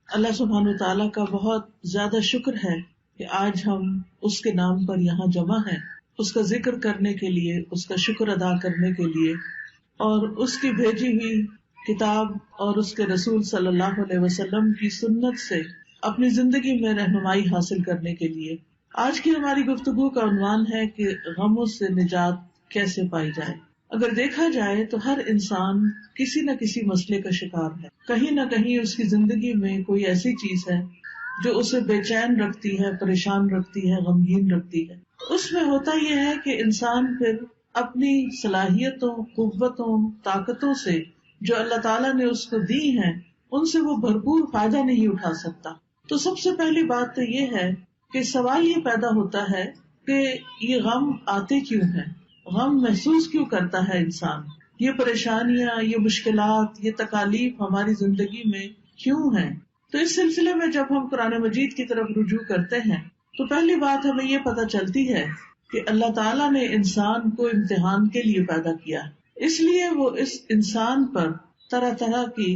اللہ سبحانہ وتعالیٰ کا بہت زیادہ شکر ہے کہ آج ہم اس کے نام پر یہاں جمع ہیں، اس کا ذکر کرنے کے لیے، اس کا شکر ادا کرنے کے لیے، اور اس کی بھیجی ہوئی کتاب اور اس کے رسول صلی اللہ علیہ وسلم کی سنت سے اپنی زندگی میں رہنمائی حاصل کرنے کے لیے۔ آج کی ہماری گفتگو کا عنوان ہے کہ غموں سے نجات کیسے پائی جائے۔ اگر دیکھا جائے تو ہر انسان کسی نہ کسی مسئلے کا شکار ہے، کہیں نہ کہیں اس کی زندگی میں کوئی ایسی چیز ہے جو اسے بے چین رکھتی ہے، پریشان رکھتی ہے، غمگین رکھتی ہے۔ اس میں ہوتا یہ ہے کہ انسان پھر اپنی صلاحیتوں، قوتوں، طاقتوں سے جو اللہ تعالیٰ نے اس کو دی ہیں ان سے وہ بھرپور فائدہ نہیں اٹھا سکتا۔ تو سب سے پہلی بات تو یہ ہے کہ سوال یہ پیدا ہوتا ہے کہ یہ غم آتے کیوں ہیں، غم محسوس کیوں کرتا ہے انسان، یہ پریشانیاں، یہ مشکلات، یہ تکالیف ہماری زندگی میں کیوں ہیں۔ تو اس سلسلے میں جب ہم قرآن مجید کی طرف رجوع کرتے ہیں تو پہلی بات ہمیں یہ پتہ چلتی ہے کہ اللہ تعالیٰ نے انسان کو امتحان کے لیے پیدا کیا، اس لیے وہ اس انسان پر طرح طرح کی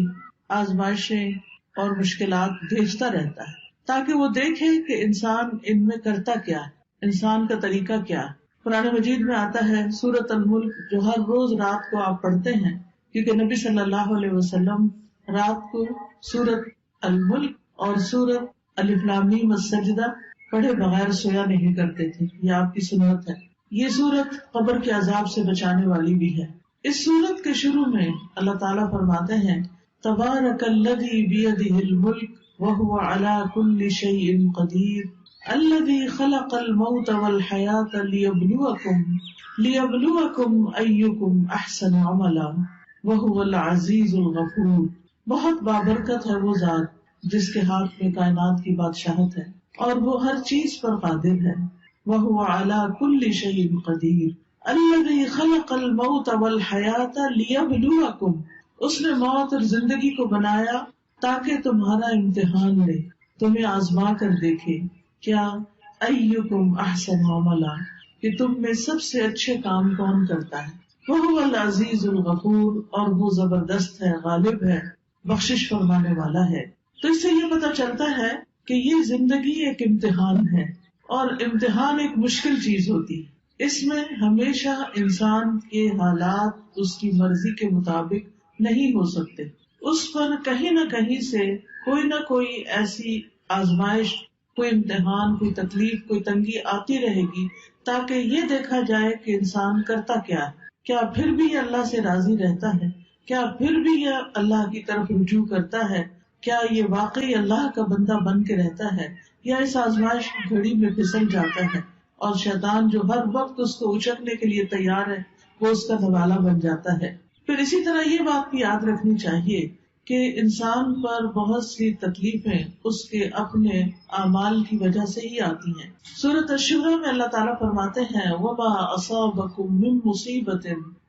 آزمائشیں اور مشکلات بھیجتا رہتا ہے تاکہ وہ دیکھے کہ انسان ان میں کرتا کیا ہے، انسان کا طریقہ کیا ہے۔ قرآن مجید میں آتا ہے سورۃ الملک، جو ہر روز رات کو آپ پڑھتے ہیں، کیونکہ نبی صلی اللہ علیہ وسلم رات کو سورۃ الملک اور سورۃ الف لام میم السجدہ پڑھے بغیر سویا نہیں کرتے تھے، یہ آپ کی سنت ہے۔ یہ سورت قبر کے عذاب سے بچانے والی بھی ہے۔ اس سورت کے شروع میں اللہ تعالیٰ فرماتے ہیں تبارک الذی بیدہ الملک وہو علی کل شیء قدیر الذی خلق الموت والحیاۃ لیبلوکم ایکم احسن عملا وہو العزیز الغفور۔ بہت بابرکت ہے وہ ذات جس کے ہاتھ میں کائنات کی بادشاہت ہے اور وہ ہر چیز پر قادر ہے۔ وَهُوَ عَلَى كُلِّ شَيْءٍ قَدِيرٌ الَّذِي خَلَقَ الْمَوْتَ وَالْحَيَاةَ لِيَبْلُوَكُمْ۔ اس نے موت اور زندگی کو بنایا تاکہ تمہارا امتحان لے، تمہیں آزما کر دیکھے، کیا اَيُّكُمْ أَحْسَنُ عَمَلًا، کہ تم میں سب سے اچھے کام کون کرتا ہے۔ وَهُوَ الْعَزِيزُ الْغَفُورُ، اور وہ زبردست ہے، غالب ہے، بخشش فرمانے والا ہے۔ تو اس سے یہ پتہ چلتا ہے کہ یہ زندگی ایک امتحان ہے، اور امتحان ایک مشکل چیز ہوتی ہے۔ اس میں ہمیشہ انسان کے حالات اس کی مرضی کے مطابق نہیں ہو سکتے، اس پر کہیں نہ کہیں سے کوئی نہ کوئی ایسی آزمائش، کوئی امتحان، کوئی تکلیف، کوئی تنگی آتی رہے گی تاکہ یہ دیکھا جائے کہ انسان کرتا کیا ہے، کیا پھر بھی یہ اللہ سے راضی رہتا ہے، کیا پھر بھی یہ اللہ کی طرف رجوع کرتا ہے، کیا یہ واقعی اللہ کا بندہ بن کے رہتا ہے، یا اس آزمائش کی گھڑی میں پھسل جاتا ہے اور شیطان جو ہر وقت اس کو اچکنے کے لیے تیار ہے وہ اس کا نوالا بن جاتا ہے۔ پھر اسی طرح یہ بات بھی یاد رکھنی چاہیے کہ انسان پر بہت سی تکلیفیں اس کے اپنے اعمال کی وجہ سے ہی آتی ہیں۔ سورۃ الشورى میں اللہ تعالیٰ فرماتے ہیں وَمَا أَصَابَكُم مِّن مُّصِيبَةٍ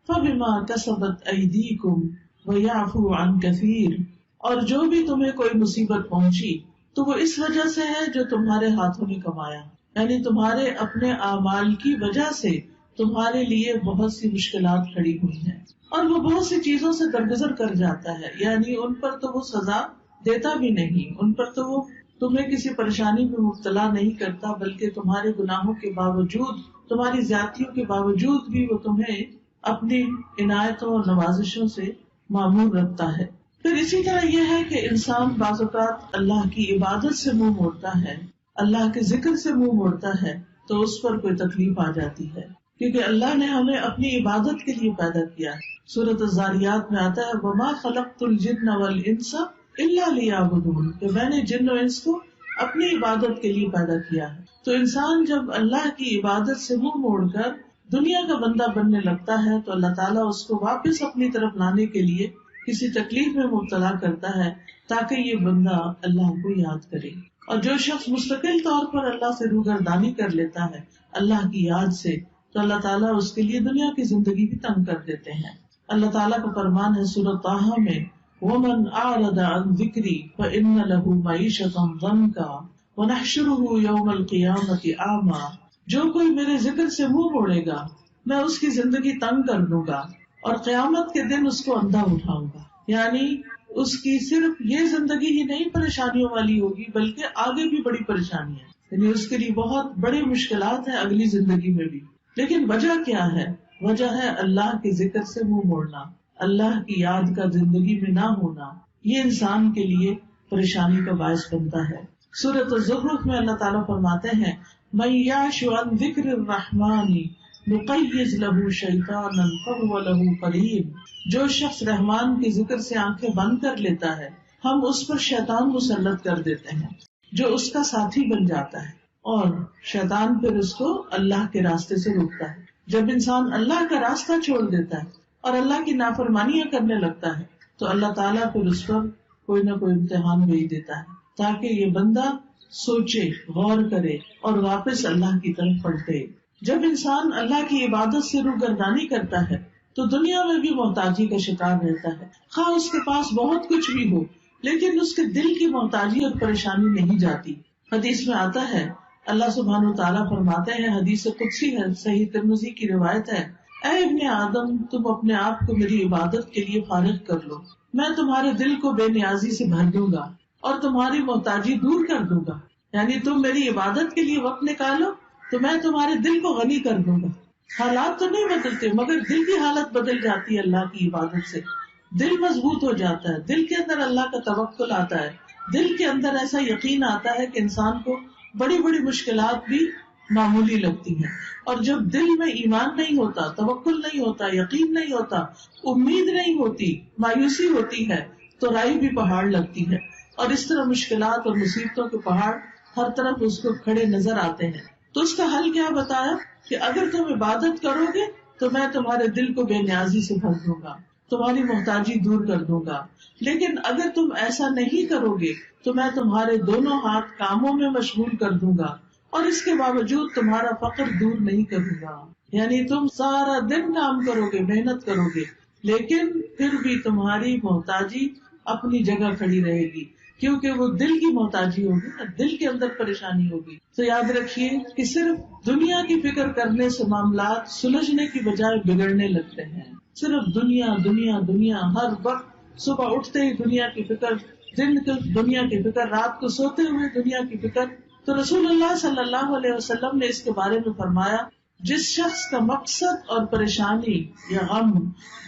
فَبِمَا كَسَبَتْ أَيْدِيكُمْ وَيَعْفُو عَن كَثِيرٍ، اور جو بھی تمہیں کوئی مصیبت پہنچی تو وہ اس وجہ سے ہے جو تمہارے ہاتھوں نے کمایا، یعنی تمہارے اپنے اعمال کی وجہ سے تمہارے لیے بہت سی مشکلات کھڑی ہوئی ہیں، اور وہ بہت سی چیزوں سے درگزر کر جاتا ہے، یعنی ان پر تو وہ سزا دیتا بھی نہیں، ان پر تو وہ تمہیں کسی پریشانی میں مبتلا نہیں کرتا، بلکہ تمہارے گناہوں کے باوجود، تمہاری زیادتیوں کے باوجود بھی وہ تمہیں اپنی عنایتوں اور نوازشوں سے معمور رکھتا ہے۔ پھر اسی طرح یہ ہے کہ انسان بعض اوقات اللہ کی عبادت سے منہ موڑتا ہے، اللہ کے ذکر سے منہ موڑتا ہے تو اس پر کوئی تکلیف آ جاتی ہے، کیونکہ اللہ نے ہمیں اپنی عبادت کے لیے پیدا کیا ہے۔ سورۃ الذاریات میں آتا ہے وَمَا خَلَقْتُ الْجِنَّ وَالْإِنسَ إِلَّا لِيَعْبُدُونِ، کہ میں نے جن و انس کو اپنی عبادت کے لیے پیدا کیا ہے۔ تو انسان جب اللہ کی عبادت سے منہ موڑ کر دنیا کا بندہ بننے لگتا ہے تو اللہ تعالیٰ اس کو واپس اپنی طرف لانے کے لیے کسی تکلیف میں مبتلا کرتا ہے تاکہ یہ بندہ اللہ کو یاد کرے۔ اور جو شخص مستقل طور پر اللہ سے روگردانی کر لیتا ہے اللہ کی یاد سے، تو اللہ تعالیٰ اس کے لیے دنیا کی زندگی بھی تنگ کر دیتے ہیں۔ اللہ تعالیٰ کا فرمان ہے سورۃ طٰہٰ میں وَمَنْ أَعْرَضَ عَنْ ذِكْرِي فَإِنَّ لَهُ مَعِيشَةً ضَنْكًا وَنَحْشُرُهُ يَوْمَ الْقِيَامَةِ أَعْمَىٰ، جو کوئی میرے ذکر سے منہ موڑے گا میں اس کی زندگی تنگ کر دوں گا اور قیامت کے دن اس کو اندھا اٹھاؤں گا۔ یعنی اس کی صرف یہ زندگی ہی نہیں پریشانیوں والی ہوگی بلکہ آگے بھی بڑی پریشانی ہے، یعنی اس کے لیے بہت بڑی مشکلات ہیں اگلی زندگی میں بھی. لیکن وجہ کیا ہے؟ وجہ ہے اللہ کے ذکر سے منہ موڑنا، اللہ کی یاد کا زندگی میں نہ ہونا. یہ انسان کے لیے پریشانی کا باعث بنتا ہے. سورۃ الزخرف میں اللہ تعالیٰ فرماتے ہیں من یعش عن ذکر الرحمن نقیض له شیطانا فهو له قرین. جو شخص رحمان کے ذکر سے آنکھیں بند کر لیتا ہے ہم اس پر شیطان مسلط کر دیتے ہیں جو اس کا ساتھی بن جاتا ہے، اور شیطان پھر اس کو اللہ کے راستے سے روکتا ہے. جب انسان اللہ کا راستہ چھوڑ دیتا ہے اور اللہ کی نافرمانیاں کرنے لگتا ہے تو اللہ تعالیٰ پھر اس پر کوئی نہ کوئی امتحان بھیج دیتا ہے تاکہ یہ بندہ سوچے، غور کرے اور واپس اللہ کی طرف پلٹے. جب انسان اللہ کی عبادت سے روگردانی کرتا ہے تو دنیا میں بھی محتاجی کا شکار رہتا ہے، خواہ اس کے پاس بہت کچھ بھی ہو لیکن اس کے دل کی محتاجی اور پریشانی نہیں جاتی. حدیث میں آتا ہے اللہ سبحانہ و تعالیٰ فرماتے ہیں، حدیث قدسی ہے، صحیح ترمذی کی روایت ہے، اے ابن آدم تم اپنے آپ کو میری عبادت کے لیے فارغ کر لو، میں تمہارے دل کو بے نیازی سے بھر دوں گا اور تمہاری محتاجی دور کر دوں گا. یعنی تم میری عبادت کے لیے وقت نکالو تو میں تمہارے دل کو غنی کر دوں گا. حالات تو نہیں بدلتے مگر دل کی حالت بدل جاتی ہے اللہ کی عبادت سے. دل مضبوط ہو جاتا ہے، دل کے اندر اللہ کا توکل آتا ہے، دل کے اندر ایسا یقین آتا ہے کہ انسان کو بڑی بڑی مشکلات بھی معمولی لگتی ہیں. اور جب دل میں ایمان نہیں ہوتا، توکل نہیں ہوتا، یقین نہیں ہوتا، امید نہیں ہوتی، مایوسی ہوتی ہے تو رائی بھی پہاڑ لگتی ہے. اور اس طرح مشکلات اور مصیبتوں کے پہاڑ ہر طرف اس کو کھڑے نظر آتے ہیں. تو اس کا حل کیا بتایا کہ اگر تم عبادت کرو گے تو میں تمہارے دل کو بے نیازی سے بھر دوں گا، تمہاری محتاجی دور کر دوں گا. لیکن اگر تم ایسا نہیں کرو گے تو میں تمہارے دونوں ہاتھ کاموں میں مشغول کر دوں گا اور اس کے باوجود تمہارا فقر دور نہیں کروں گا. یعنی تم سارا دن کام کرو گے، محنت کرو گے، لیکن پھر بھی تمہاری محتاجی اپنی جگہ کھڑی رہے گی کیونکہ وہ دل کی محتاجی ہوگی نا، دل کے اندر پریشانی ہوگی. تو یاد رکھیے کہ صرف دنیا کی فکر کرنے سے معاملات سلجھنے کی بجائے بگڑنے لگتے ہیں. صرف دنیا دنیا دنیا، ہر وقت صبح اٹھتے ہی دنیا کی فکر، دن کو دنیا کی فکر، رات کو سوتے ہوئے دنیا کی فکر. تو رسول اللہ صلی اللہ علیہ وسلم نے اس کے بارے میں فرمایا جس شخص کا مقصد اور پریشانی یا غم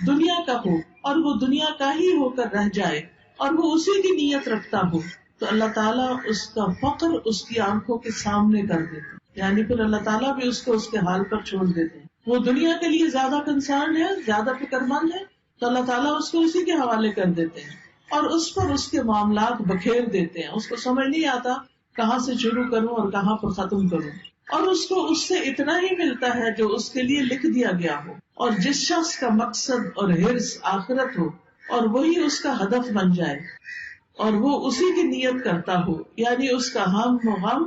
دنیا کا ہو اور وہ دنیا کا ہی ہو کر رہ جائے اور وہ اسی کی نیت رکھتا ہو تو اللہ تعالیٰ اس کا فقر اس کی آنکھوں کے سامنے کر دیتے، یعنی پھر اللہ تعالیٰ بھی اس کو اس کے حال پر چھوڑ دیتے ہیں. وہ دنیا کے لیے زیادہ کنسرن ہے، زیادہ فکر مند ہے تو اللہ تعالیٰ اس کو اسی کے حوالے کر دیتے ہیں اور اس پر اس کے معاملات بکھیر دیتے ہیں. اس کو سمجھ نہیں آتا کہاں سے شروع کروں اور کہاں پر ختم کروں، اور اس کو اس سے اتنا ہی ملتا ہے جو اس کے لیے لکھ دیا گیا ہو. اور جس شخص کا مقصد اور حرص آخرت ہو اور وہی اس کا ہدف بن جائے اور وہ اسی کی نیت کرتا ہو، یعنی اس کا ہم و غم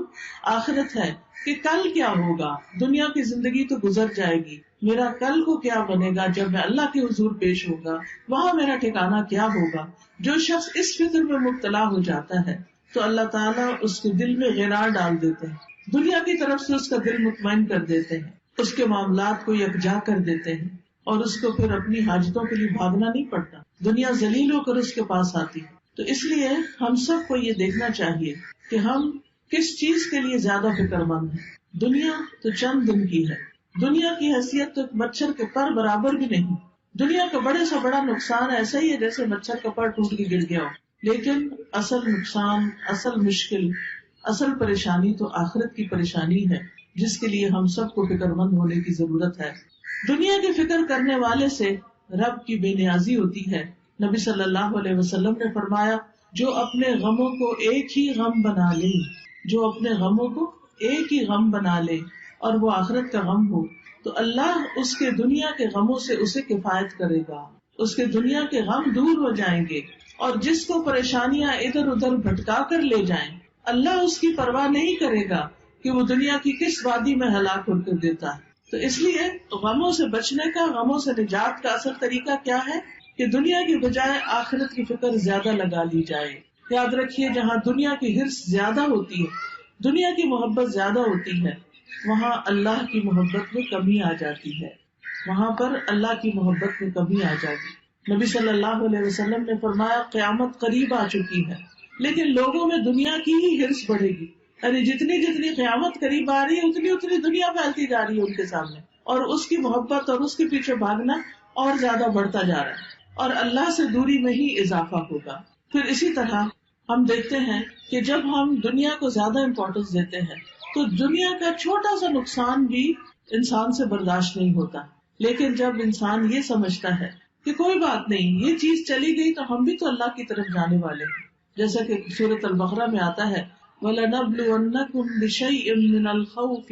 آخرت ہے کہ کل کیا ہوگا، دنیا کی زندگی تو گزر جائے گی، میرا کل کو کیا بنے گا جب میں اللہ کے حضور پیش ہوگا، وہاں میرا ٹھکانہ کیا ہوگا. جو شخص اس فکر میں مبتلا ہو جاتا ہے تو اللہ تعالیٰ اس کے دل میں غرار ڈال دیتے ہیں، دنیا کی طرف سے اس کا دل مطمئن کر دیتے ہیں، اس کے معاملات کو یکجا کر دیتے ہیں اور اس کو پھر اپنی حاجتوں کے لیے بھاگنا نہیں پڑتا، دنیا ذلیل ہو کر اس کے پاس آتی ہے. تو اس لیے ہم سب کو یہ دیکھنا چاہیے کہ ہم کس چیز کے لیے زیادہ فکر مند ہیں. دنیا تو چند دن کی ہے، دنیا کی حیثیت تو ایک مچھر کے پر برابر بھی نہیں. دنیا کا بڑے سے بڑا نقصان ایسا ہی ہے جیسے مچھر کا پر ٹوٹ کے گر گیا ہو، لیکن اصل نقصان، اصل مشکل، اصل پریشانی تو آخرت کی پریشانی ہے جس کے لیے ہم سب کو فکر مند ہونے کی ضرورت ہے. دنیا کی فکر کرنے والے سے رب کی بے نیازی ہوتی ہے. نبی صلی اللہ علیہ وسلم نے فرمایا جو اپنے غموں کو ایک ہی غم بنا لے، جو اپنے غموں کو ایک ہی غم بنا لے اور وہ آخرت کا غم ہو تو اللہ اس کے دنیا کے غموں سے اسے کفایت کرے گا، اس کے دنیا کے غم دور ہو جائیں گے. اور جس کو پریشانیاں ادھر ادھر بھٹکا کر لے جائیں اللہ اس کی پرواہ نہیں کرے گا کہ وہ دنیا کی کس وادی میں ہلاک ہو کر دیتا ہے. تو اس لیے غموں سے بچنے کا، غموں سے نجات کا اصل طریقہ کیا ہے کہ دنیا کی بجائے آخرت کی فکر زیادہ لگا لی جائے. یاد رکھیے جہاں دنیا کی حرص زیادہ ہوتی ہے، دنیا کی محبت زیادہ ہوتی ہے، وہاں اللہ کی محبت میں کمی آ جاتی ہے، وہاں پر اللہ کی محبت میں کمی آ جاتی. نبی صلی اللہ علیہ وسلم نے فرمایا قیامت قریب آ چکی ہے، لیکن لوگوں میں دنیا کی ہی ہرس بڑھے گی، یعنی جتنی جتنی قیامت قریب آ رہی ہے اتنی اتنی دنیا پھیلتی جا رہی ہے ان کے سامنے، اور اس کی محبت اور اس کے پیچھے بھاگنا اور زیادہ بڑھتا جا رہا ہے، اور اللہ سے دوری میں ہی اضافہ ہوگا۔ پھر اسی طرح ہم دیکھتے ہیں کہ جب ہم دنیا کو زیادہ امپورٹنس دیتے ہیں تو دنیا کا چھوٹا سا نقصان بھی انسان سے برداشت نہیں ہوتا، لیکن جب انسان یہ سمجھتا ہے کہ کوئی بات نہیں، یہ چیز چلی گئی تو ہم بھی تو اللہ کی طرف جانے والے ہیں، جیسا کہ سورۃ البقرہ میں آتا ہے وَلَنَبْلُوَنَّكُمْ بِشَيْءٍ مِّنَ الْخَوْفِ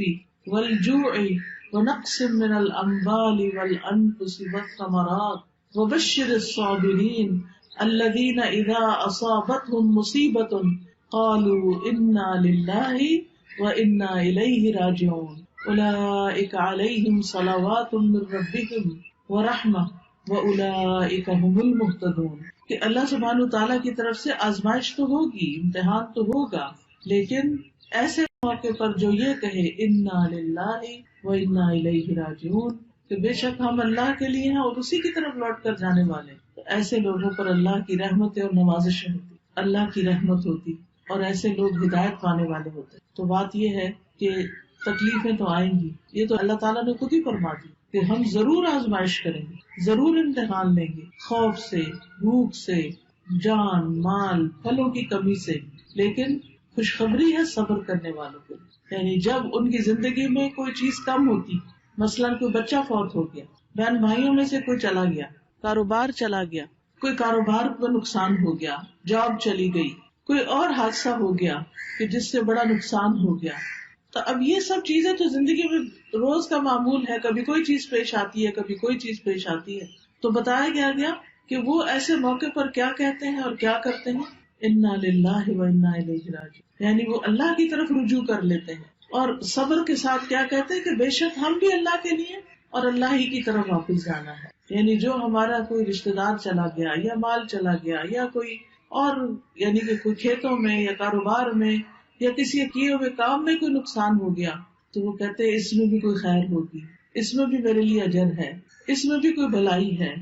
وَالْجُوعِ وَنَقْصٍ مِّنَ الْأَمْوَالِ وَالْأَنفُسِ وَالثَّمَرَاتِ وَبَشِّرِ الصَّابِرِينَ الذين إذا أصابتهم مصيبة قالوا إنا لله وإنا إليه راجعون أولئك عليهم صلوات من ربهم ورحمة وأولئك هم المهتدون۔ کہ اللہ سبحانہ تعالیٰ کی طرف سے آزمائش تو ہوگی، امتحان تو ہوگا، لیکن ایسے موقع پر جو یہ کہے انا للہ وإنا إليه راجعون، کہ بے شک ہم اللہ کے لیے ہیں اور اسی کی طرف لوٹ کر جانے والے ہیں، تو ایسے لوگوں پر اللہ کی رحمت اور نوازشیں ہوتی، اللہ کی رحمت ہوتی، اور ایسے لوگ ہدایت پانے والے ہوتے۔ تو بات یہ ہے کہ تکلیفیں تو آئیں گی، یہ تو اللہ تعالیٰ نے خود ہی فرما دی کہ ہم ضرور آزمائش کریں گے، ضرور امتحان لیں گے، خوف سے، بھوک سے، جان مال پھلوں کی کمی سے، لیکن خوشخبری ہے صبر کرنے والوں کے لیے، یعنی جب ان کی زندگی میں کوئی چیز کم ہوتی، مثلاً کوئی بچہ فوت ہو گیا، بہن بھائیوں میں سے کوئی چلا گیا، کاروبار چلا گیا، کوئی کاروبار کو نقصان ہو گیا، جاب چلی گئی، کوئی اور حادثہ ہو گیا کہ جس سے بڑا نقصان ہو گیا، تو اب یہ سب چیزیں تو زندگی میں روز کا معمول ہے، کبھی کوئی چیز پیش آتی ہے، کبھی کوئی چیز پیش آتی ہے۔ تو بتایا گیا کہ وہ ایسے موقع پر کیا کہتے ہیں اور کیا کرتے ہیں، انا للہ و انا الیہ راجعون، یعنی وہ اللہ کی طرف رجوع کر لیتے ہیں، اور صبر کے ساتھ کیا کہتے ہیں کہ بے شک ہم بھی اللہ کے لیے اور اللہ ہی کی طرف واپس جانا ہے۔ یعنی جو ہمارا کوئی رشتہ دار چلا گیا یا مال چلا گیا یا کوئی اور یعنی کہ کوئی کھیتوں میں یا کاروبار میں یا کسی کیے ہوئے کام میں کوئی نقصان ہو گیا، تو وہ کہتے ہیں اس میں بھی کوئی خیر ہوگی، اس میں بھی میرے لیے اجر ہے، اس میں بھی کوئی بھلائی ہے،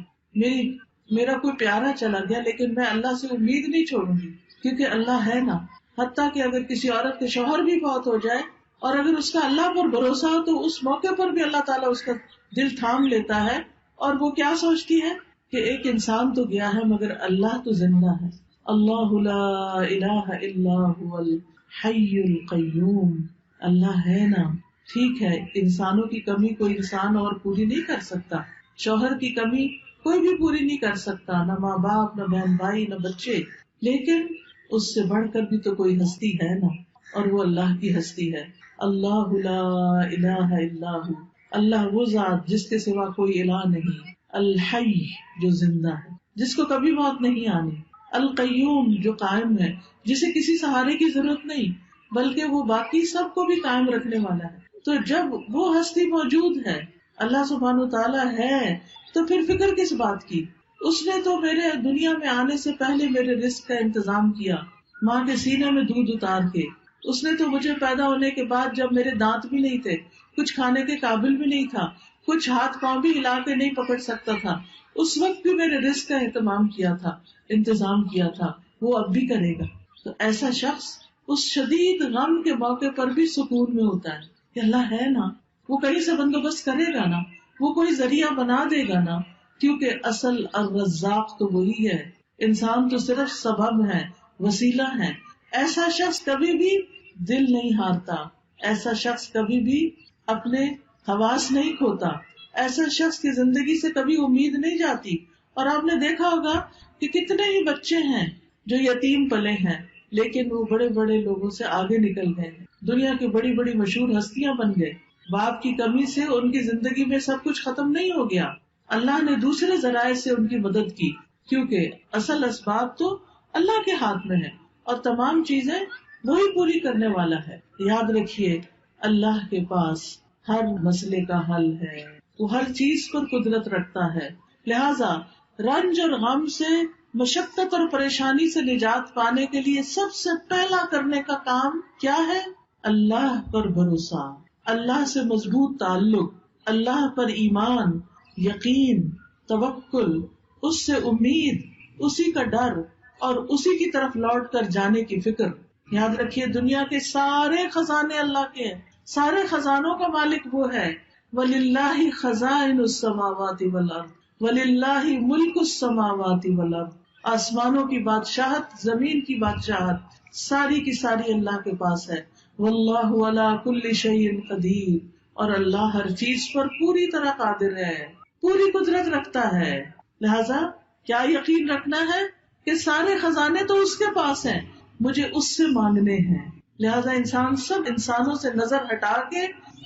میرا کوئی پیارا چلا گیا لیکن میں اللہ سے امید نہیں چھوڑوں گی، کیونکہ اللہ ہے نا۔ حتیٰ کہ اگر کسی عورت کے شوہر بھی فوت ہو جائے اور اگر اس کا اللہ پر بھروسہ ہو تو اس موقع پر بھی اللہ تعالیٰ اس کا دل تھام لیتا ہے، اور وہ کیا سوچتی ہے کہ ایک انسان تو گیا ہے مگر اللہ تو زندہ ہے، اللہ لا الہ الا هو الحی القیوم، اللہ ہے نا۔ ٹھیک ہے، انسانوں کی کمی کوئی انسان اور پوری نہیں کر سکتا، شوہر کی کمی کوئی بھی پوری نہیں کر سکتا، نہ ماں باپ، نہ بہن بھائی، نہ بچے، لیکن اس سے بڑھ کر بھی تو کوئی ہستی ہے نا، اور وہ اللہ کی ہستی ہے۔ اللہ لا الہ الا ہو، اللہ وہ ذات جس کے سوا کوئی الہ نہیں، الحی جو زندہ ہے، جس کو کبھی موت نہیں آنی، القیوم جو قائم ہے، جسے کسی سہارے کی ضرورت نہیں بلکہ وہ باقی سب کو بھی قائم رکھنے والا ہے۔ تو جب وہ ہستی موجود ہے، اللہ سبحانہ وتعالیٰ ہے، تو پھر فکر کس بات کی؟ اس نے تو میرے دنیا میں آنے سے پہلے میرے رزق کا انتظام کیا، ماں کے سینے میں دودھ اتار کے، اس نے تو مجھے پیدا ہونے کے بعد جب میرے دانت بھی نہیں تھے، کچھ کھانے کے قابل بھی نہیں تھا، کچھ ہاتھ پاؤں بھی ہلا کے نہیں پکڑ سکتا تھا، اس وقت بھی میرے رزق کا اہتمام کیا تھا، انتظام کیا تھا، وہ اب بھی کرے گا۔ تو ایسا شخص اس شدید غم کے موقع پر بھی سکون میں ہوتا ہے کہ اللہ ہے نا، وہ کہیں سے بندوبست کرے گا نا، وہ کوئی ذریعہ بنا دے گا نا، کیونکہ اصل الرزاق تو وہی ہے، انسان تو صرف سبب ہے، وسیلہ ہے۔ ایسا شخص کبھی بھی دل نہیں ہارتا، ایسا شخص کبھی بھی اپنے حواس نہیں کھوتا، ایسا شخص کی زندگی سے کبھی امید نہیں جاتی۔ اور آپ نے دیکھا ہوگا کہ کتنے ہی بچے ہیں جو یتیم پلے ہیں لیکن وہ بڑے بڑے لوگوں سے آگے نکل گئے، دنیا کی بڑی بڑی مشہور ہستیاں بن گئے۔ باپ کی کمی سے ان کی زندگی میں سب کچھ ختم نہیں ہو گیا، اللہ نے دوسرے ذرائع سے ان کی مدد کی، کیونکہ اصل اسباب تو اللہ کے ہاتھ میں ہے اور تمام چیزیں وہی پوری کرنے والا ہے۔ یاد رکھیے، اللہ کے پاس ہر مسئلے کا حل ہے، وہ ہر چیز پر قدرت رکھتا ہے، لہذا رنج اور غم سے، مشقت اور پریشانی سے نجات پانے کے لیے سب سے پہلا کرنے کا کام کیا ہے؟ اللہ پر بھروسہ، اللہ سے مضبوط تعلق، اللہ پر ایمان، یقین، توکل، اس سے امید، اسی کا ڈر اور اسی کی طرف لوٹ کر جانے کی فکر. یاد رکھیے دنیا کے سارے خزانے اللہ کے ہیں، سارے خزانوں کا مالک وہ ہے. وَلِلَّهِ خَزَائِنُ السَّمَاوَاتِ وَالْأَرْضِ وَلِلَّهِ مُلْكُ السَّمَاوَاتِ وَالْأَرْضِ. آسمانوں کی بادشاہت، زمین کی بادشاہت ساری کی ساری اللہ کے پاس ہے. وَاللَّهُ عَلَى كُلِّ شَيْءٍ قَدِيرٌ. اور اللہ ہر چیز پر پوری طرح قادر ہے، پوری قدرت رکھتا ہے. لہذا کیا یقین رکھنا ہے کہ سارے خزانے تو اس کے پاس ہیں، مجھے اس سے مانگنے ہیں. لہذا انسان سب انسانوں سے نظر ہٹا کے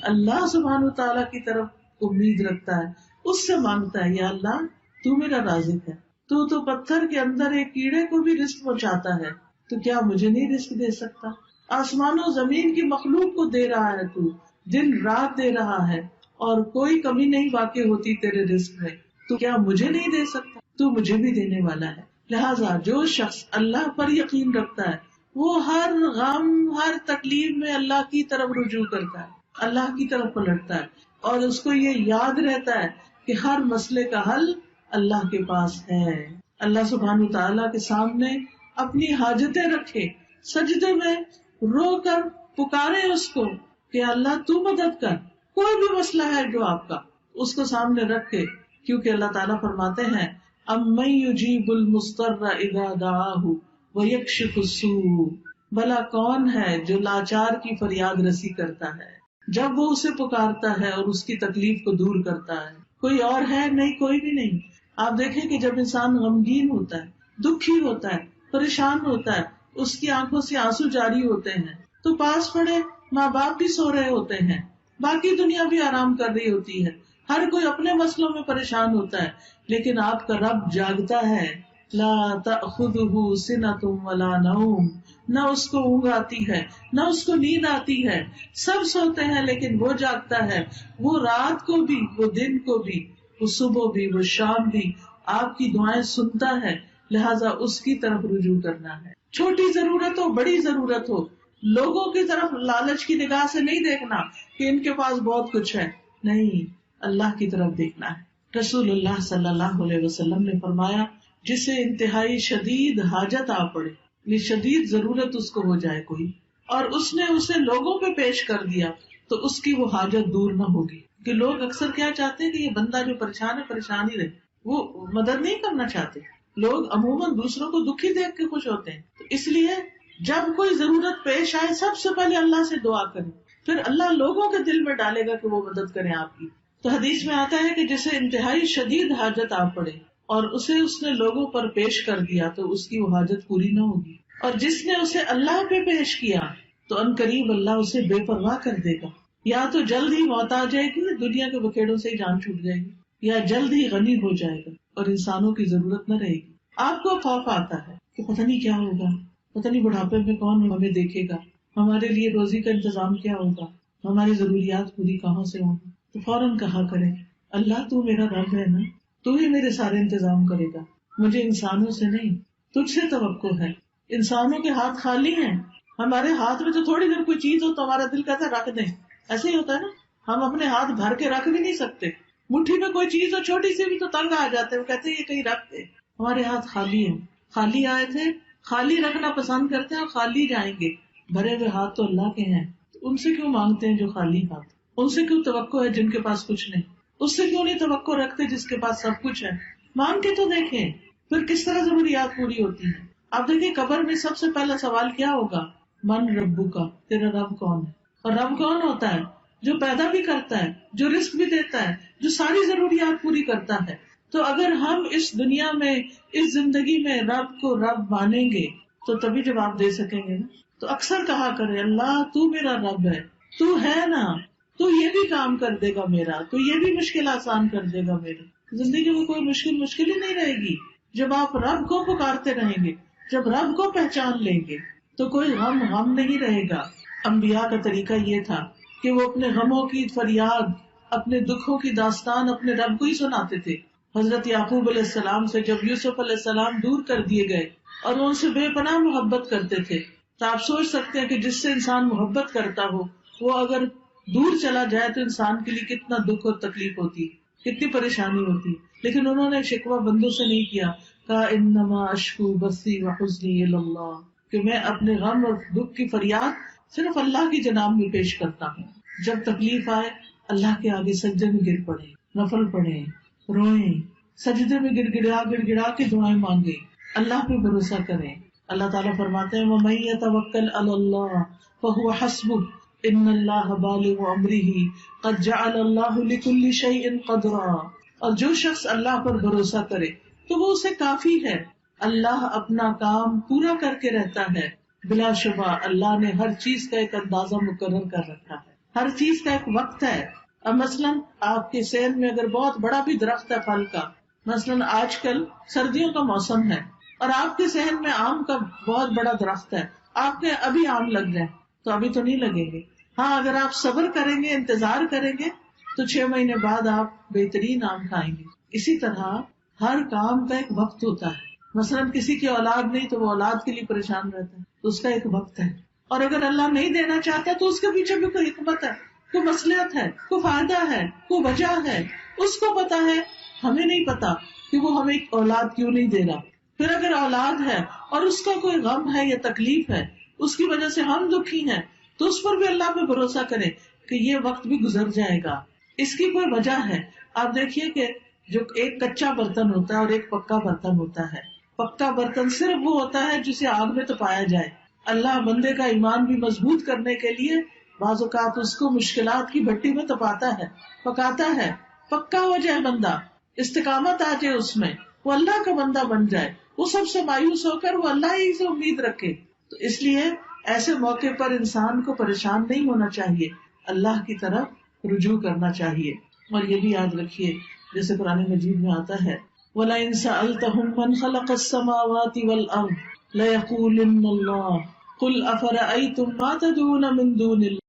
اللہ سبحانہ تعالیٰ کی طرف امید رکھتا ہے، اس سے مانگتا ہے. یا اللہ تو میرا رازق ہے، تو پتھر کے اندر ایک کیڑے کو بھی رزق پہنچاتا ہے، تو کیا مجھے نہیں رزق دے سکتا؟ آسمان و زمین کی مخلوق کو دے رہا ہے، تو دن رات دے رہا ہے اور کوئی کمی نہیں واقع ہوتی تیرے رزق میں، تو کیا مجھے نہیں دے سکتا؟ تو مجھے بھی دینے والا ہے. لہٰذا جو شخص اللہ پر یقین رکھتا ہے وہ ہر غم، ہر تکلیف میں اللہ کی طرف رجوع کرتا ہے، اللہ کی طرف پلٹتا ہے، اور اس کو یہ یاد رہتا ہے کہ ہر مسئلے کا حل اللہ کے پاس ہے. اللہ سبحانہ تعالیٰ کے سامنے اپنی حاجتیں رکھے، سجدے میں رو کر پکارے اس کو کہ اللہ تو مدد کر. کوئی بھی مسئلہ ہے جو آپ کا، اس کو سامنے رکھ کے، کیونکہ اللہ تعالیٰ فرماتے ہیں اَمَّن يُجِيبُ الْمُضْطَرَّ إِذَا دَعَاهُ وَيَكْشِفُ السُّوءَ. بھلا کون ہے جو لاچار کی فریاد رسی کرتا ہے جب وہ اسے پکارتا ہے اور اس کی تکلیف کو دور کرتا ہے؟ کوئی اور ہے؟ نہیں، کوئی بھی نہیں. آپ دیکھیں کہ جب انسان غمگین ہوتا ہے، دکھی ہوتا ہے، پریشان ہوتا ہے، اس کی آنکھوں سے آنسو جاری ہوتے ہیں، تو پاس پڑے ماں باپ بھی سو رہے ہوتے ہیں، باقی دنیا بھی آرام کر رہی ہوتی ہے، ہر کوئی اپنے مسئلوں میں پریشان ہوتا ہے، لیکن آپ کا رب جاگتا ہے. لا تأخذہ سنۃ ولا نوم. نہ اس کو اونگ آتی ہے، نہ اس کو نیند آتی ہے. سب سوتے ہیں لیکن وہ جاگتا ہے. وہ رات کو بھی، وہ دن کو بھی، وہ صبح بھی، وہ شام بھی آپ کی دعائیں سنتا ہے. لہٰذا اس کی طرف رجوع کرنا ہے. چھوٹی ضرورت ہو، بڑی ضرورت ہو، لوگوں کی طرف لالچ کی نگاہ سے نہیں دیکھنا کہ ان کے پاس بہت کچھ ہے، نہیں، اللہ کی طرف دیکھنا ہے. رسول اللہ صلی اللہ علیہ وسلم نے فرمایا جسے انتہائی شدید حاجت آ پڑے، یہ شدید ضرورت اس کو ہو جائے کوئی، اور اس نے اسے لوگوں پہ پیش کر دیا تو اس کی وہ حاجت دور نہ ہوگی. کہ لوگ اکثر کیا چاہتے ہیں کہ یہ بندہ جو پریشان ہے پریشان ہی رہے، وہ مدد نہیں کرنا چاہتے. لوگ عموماً دوسروں کو دکھی دیکھ کے خوش ہوتے ہیں. تو اس لیے جب کوئی ضرورت پیش آئے سب سے پہلے اللہ سے دعا کریں، پھر اللہ لوگوں کے دل میں ڈالے گا کہ وہ مدد کریں آپ کی. تو حدیث میں آتا ہے کہ جسے انتہائی شدید حاجت آ پڑے اور اسے اس نے لوگوں پر پیش کر دیا تو اس کی وہ حاجت پوری نہ ہوگی، اور جس نے اسے اللہ پہ پیش کیا تو ان قریب اللہ اسے بے پرواہ کر دے گا. یا تو جلد ہی موت آ جائے گی، دنیا کے بکھیڑوں سے ہی جان چھوٹ جائے گی، یا جلد ہی غنی ہو جائے گا اور انسانوں کی ضرورت نہ رہے گی. آپ کو خوف آتا ہے کہ پتہ نہیں کیا ہوگا، پتہ نہیں بڑھاپے میں کون ہمیں دیکھے گا، ہمارے لیے روزی کا انتظام کیا ہوگا، ہماری ضروریات پوری کہاں سے ہوں گی. تو فوراً کہا کرے اللہ تو میرا رب ہے نا، تو ہی میرے سارے انتظام کرے گا، مجھے انسانوں سے نہیں تجھ سے توقع ہے. انسانوں کے ہاتھ خالی ہیں، ہمارے ہاتھ میں تو تھوڑی دیر کوئی چیز ہو تو ہمارا دل کہتا ہے رکھ دیں. ایسے ہی ہوتا ہے نا، ہم اپنے ہاتھ بھر کے رکھ بھی نہیں سکتے، مٹھی میں کوئی چیز ہو چھوٹی سی بھی تو تنگ آ جاتے ہیں، وہ کہتے ہیں یہ کہیں رکھ دے. ہمارے ہاتھ خالی ہیں، خالی آئے تھے، خالی رکھنا پسند کرتے ہیں اور خالی جائیں گے. بھرے ہوئے ہاتھ تو اللہ کے ہیں، تو ان سے کیوں مانگتے ہیں جو خالی ہاتھ؟ ان سے کیوں توقع ہے جن کے پاس کچھ نہیں؟ اس سے کیوں نہیں توقع رکھتے جس کے پاس سب کچھ ہے؟ مانگ کے تو دیکھیں پھر کس طرح ضروریات پوری ہوتی ہیں. آپ دیکھیں قبر میں سب سے پہلا سوال کیا ہوگا؟ من ربو کا، تیرا رب کون ہے؟ اور رب کون ہوتا ہے؟ جو پیدا بھی کرتا ہے، جو رزق بھی دیتا ہے، جو ساری ضروریات پوری کرتا ہے. تو اگر ہم اس دنیا میں، اس زندگی میں رب کو رب مانیں گے تو تبھی جواب دے سکیں گے نا. تو اکثر کہا کرے اللہ تو میرا رب ہے، تو ہے نا، تو یہ بھی کام کر دے گا میرا، تو یہ بھی مشکل آسان کر دے گا میری. زندگی میں کوئی مشکل ہی نہیں رہے گی جب آپ رب کو پکارتے رہیں گے، جب رب کو پہچان لیں گے تو کوئی غم نہیں رہے گا. انبیاء کا طریقہ یہ تھا کہ وہ اپنے غموں کی فریاد، اپنے دکھوں کی داستان اپنے رب کو ہی سناتے تھے. حضرت یعقوب علیہ السلام سے جب یوسف علیہ السلام دور کر دیے گئے اور وہ ان سے بے پناہ محبت کرتے تھے، تو آپ سوچ سکتے ہیں کہ جس سے انسان محبت کرتا ہو وہ اگر دور چلا جائے تو انسان کے لیے کتنا دکھ اور تکلیف ہوتی ہے، کتنی پریشانی ہوتی ہے، لیکن انہوں نے شکوہ بندوں سے نہیں کیا، کہا انما اشکو بثی وحزنی الی اللہ، کہ میں اپنے غم اور دکھ کی فریاد صرف اللہ کی جناب میں پیش کرتا ہوں. جب تکلیف آئے اللہ کے آگے سجدے میں گر پڑے، نفل پڑھے، روئیں، سجدے میں گڑ گڑا کے دعائیں مانگے، اللہ پہ بھروسہ کریں. اللہ تعالیٰ فرماتے ہیں وَمَن يَتَوَكَّلْ عَلَى اللَّهِ فَهُوَ حَسْبُهُ إِنَّ اللَّهَ بَالِغُ أَمْرِهِ قَدْ جَعَلَ اللَّهُ لِكُلِّ شَيْءٍ قَدْرًا. اور جو شخص اللہ پر بھروسہ کرے تو وہ اسے کافی ہے، اللہ اپنا کام پورا کر کے رہتا ہے. بلا شبہ اللہ نے ہر چیز کا ایک اندازہ مقرر کر رکھا ہے، ہر چیز کا ایک وقت ہے. اب مثلاً آپ کے صحن میں اگر بہت بڑا بھی درخت ہے پھل کا، مثلاً آج کل سردیوں کا موسم ہے اور آپ کے صحن میں آم کا بہت بڑا درخت ہے، آپ کے ابھی آم لگ جائیں تو ابھی تو نہیں لگیں گے. ہاں اگر آپ صبر کریں گے، انتظار کریں گے تو 6 مہینے بعد آپ بہترین آم کھائیں گے. اسی طرح ہر کام کا ایک وقت ہوتا ہے. مثلاً کسی کی اولاد نہیں تو وہ اولاد کے لیے پریشان رہتا ہے، تو اس کا ایک وقت ہے. اور اگر اللہ نہیں دینا چاہتا تو اس کے پیچھے بھی کوئی حکمت ہے، کوئی مصلحت ہے، کوئی فائدہ ہے، کوئی وجہ ہے، اس کو پتا ہے، ہمیں نہیں پتا کہ وہ ہمیں اولاد کیوں نہیں دے رہا. پھر اگر اولاد ہے اور اس کا کوئی غم ہے یا تکلیف ہے، اس کی وجہ سے ہم دکھی ہیں، تو اس پر بھی اللہ پہ بھروسہ کریں کہ یہ وقت بھی گزر جائے گا، اس کی کوئی وجہ ہے. آپ دیکھیے کہ جو ایک کچا برتن ہوتا ہے اور ایک پکا برتن ہوتا ہے، پکا برتن صرف وہ ہوتا ہے جسے آگ میں تپایا جائے. اللہ بندے کا ایمان بھی مضبوط کرنے کے لیے بعض اوقات اس کو مشکلات کی بھٹی میں تپاتا ہے، پکاتا ہے، پکا ہو جائے بندہ، استقامت آ جائے اس میں، وہ اللہ کا بندہ بن جائے، وہ سب سے مایوس ہو کر وہ اللہ ہی سے امید رکھے. تو اس لیے ایسے موقع پر انسان کو پریشان نہیں ہونا چاہیے، اللہ کی طرف رجوع کرنا چاہیے. اور یہ بھی یاد رکھیے جیسے قرآن مجید میں آتا ہے وَلَئِن سَأَلْتَهُم مَّنْ خَلَقَ السَّمَاوَاتِ وَالْأَرْضَ لَيَقُولُنَّ اللَّهُ قُلْ أَفَرَأَيْتُم مَّا تَدْعُونَ مِن دُونِ اللَّهِ